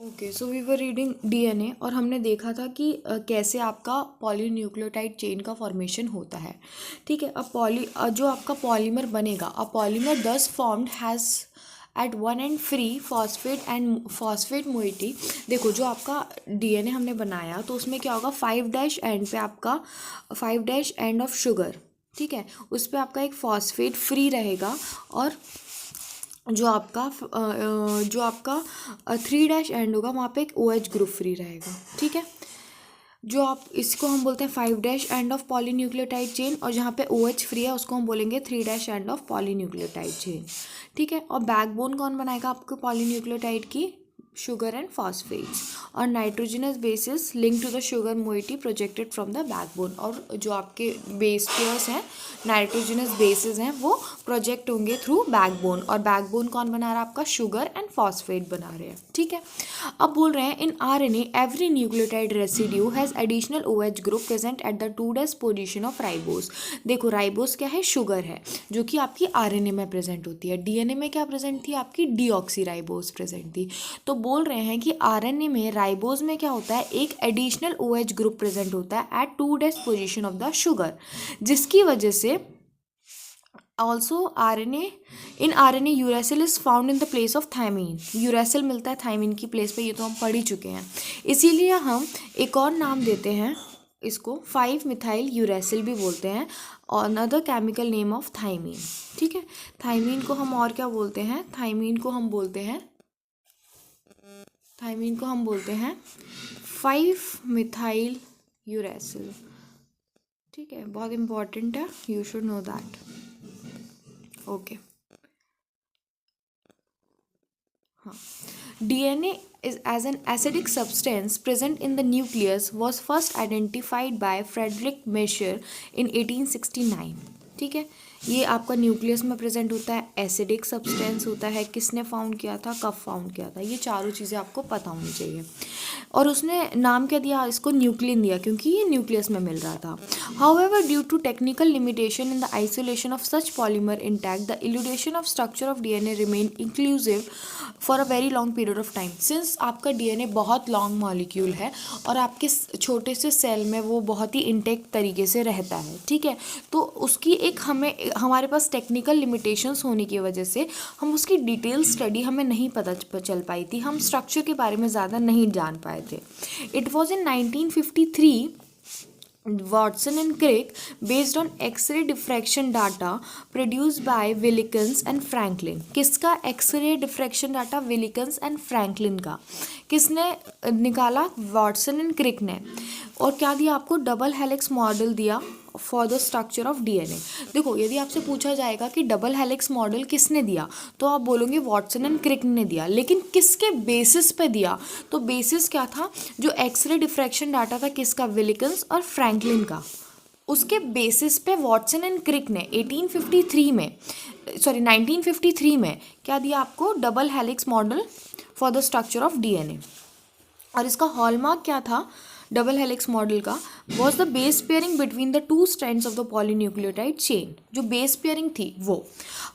Okay, so we were reading DNA और हमने देखा था कि कैसे आपका पॉलीन्यूक्लियोटाइड चेन का फॉर्मेशन होता है। ठीक है, अब जो आपका पॉलीमर बनेगा, a polymer thus formed has at one end free phosphate moiety. देखो, जो आपका डीएनए हमने बनाया तो उसमें क्या होगा, 5' एंड पे आपका 5' एंड ऑफ शुगर, ठीक है, उस पर आपका एक फॉस्फेट फ्री रहेगा। और जो आपका 3' एंड होगा वहाँ पे एक OH ग्रुप फ्री रहेगा। ठीक है, जो आप इसको हम बोलते हैं 5' एंड ऑफ पॉलीन्यूक्लियोटाइड चेन, और जहाँ पे OH फ्री है उसको हम बोलेंगे 3' एंड ऑफ पॉलीन्यूक्लियोटाइड चेन। ठीक है, और बैकबोन कौन बनाएगा आपको पॉलीन्यूक्लियोटाइड की, शुगर एंड फॉस्फेट्स, और nitrogenous bases link to the sugar moiety projected from the backbone. और जो आपके बेस पेयर्स हैं, नाइट्रोजनस बेसिस हैं, वो प्रोजेक्ट होंगे थ्रू बैकबोन, और बैकबोन कौन बना रहा है आपका, शुगर एंड फॉस्फेट बना रहे हैं। ठीक है, अब बोल रहे हैं इन RNA every nucleotide residue has additional OH group present at the 2' position of ribose. देखो, राइबोस क्या है, शुगर है जो कि आपकी RNA में प्रेजेंट होती है। DNA में क्या प्रेजेंट थी आपकी, डीऑक्सीराइबोस प्रेजेंट थी। तो बोल रहे हैं कि RNA में राइबोस में क्या होता है, एक एडिशनल OH ग्रुप प्रेजेंट होता है at 2' position of the sugar, जिसकी वजह से also in RNA uracil is found in the place of thymine. Uracil मिलता है थायमीन की प्लेस पे, ये तो हम पढ़ ही चुके हैं। इसीलिए हम एक और नाम देते हैं इसको, 5-मिथाइल यूरेसिल भी बोलते हैं, और another chemical name of thymine. ठीक है, थायमीन को हम और क्या बोलते हैं, थायमीन को हम बोलते हैं 5-मिथाइल यूरेसिल। ठीक है, बहुत इंपॉर्टेंट है, you should know that. Okay, हाँ, DNA is as an acidic substance present in the nucleus was first identified by Frederick Mesher in 1869। ठीक है, ये आपका न्यूक्लियस में प्रेजेंट होता है, एसिडिक सब्सटेंस होता है, किसने फाउंड किया था, कब फाउंड किया था, ये चारों चीज़ें आपको पता होनी चाहिए। और उसने नाम क्या दिया इसको, न्यूक्लियन दिया, क्योंकि ये न्यूक्लियस में मिल रहा था। However due to technical limitation in the isolation of such polymer intact, the elucidation of structure of DNA remain inclusive for a very long period of time. Since आपका DNA बहुत long molecule है और आपके छोटे से cell में वो बहुत ही इंटेक्ट तरीके से रहता है। ठीक है, तो उसकी एक हमारे पास टेक्निकल लिमिटेशंस होने की वजह से हम उसकी डिटेल स्टडी हमें नहीं पता चल पाई थी, हम स्ट्रक्चर के बारे में ज़्यादा नहीं जान पाए थे। It was in 1953 Watson and Crick based on X-ray diffraction data produced by Wilkins and Franklin। किसका X-ray diffraction data, Wilkins and Franklin का। किसने निकाला, वॉटसन एंड क्रिक ने। और क्या दिया आपको, डबल हेलिक्स मॉडल दिया for the structure of DNA। देखो, यदि आपसे पूछा जाएगा कि डबल हेलिक्स मॉडल किसने दिया, तो आप बोलोगे वॉटसन एंड क्रिक ने दिया, लेकिन किसके बेसिस पे दिया, तो बेसिस क्या था, जो एक्सरे डिफ्रैक्शन डाटा था किसका, विलिकन्स और फ्रैंकलिन का, उसके बेसिस पे वॉटसन एंड क्रिक ने 1953 में क्या दिया आपको, double helix model for the structure of DNA। और इसका हॉलमार्क क्या था डबल हेलिक्स मॉडल का, was the base pairing between the 2 strands of the polynucleotide chain. जो बेस पेयरिंग थी वो,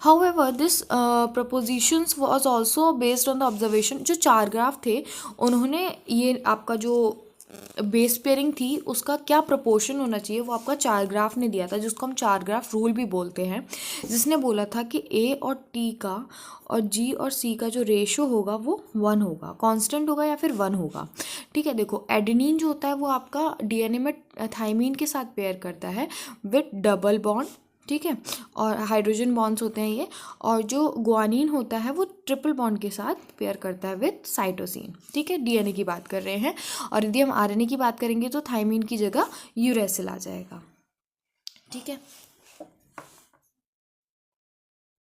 however this propositions was also based on the observation. जो 4 graph थे, उन्होंने ये आपका जो बेस पेयरिंग थी उसका क्या प्रपोर्शन होना चाहिए वो आपका 4 ग्राफ ने दिया था, जिसको हम 4 ग्राफ रूल भी बोलते हैं, जिसने बोला था कि A और T का और G और C का जो रेशो होगा वो 1 होगा, कांस्टेंट होगा या फिर 1 होगा। ठीक है, देखो, एडेनिन जो होता है वो आपका DNA में थाइमीन के साथ पेयर करता है विथ डबल बॉन्ड। ठीक है, और हाइड्रोजन बॉन्ड्स होते हैं ये, और जो ग्वानिन होता है वो ट्रिपल बॉन्ड के साथ पेयर करता है विथ साइटोसिन। ठीक है, DNA की बात कर रहे हैं, और यदि हम RNA की बात करेंगे तो थाइमीन की जगह यूरेसिल आ जाएगा। ठीक है,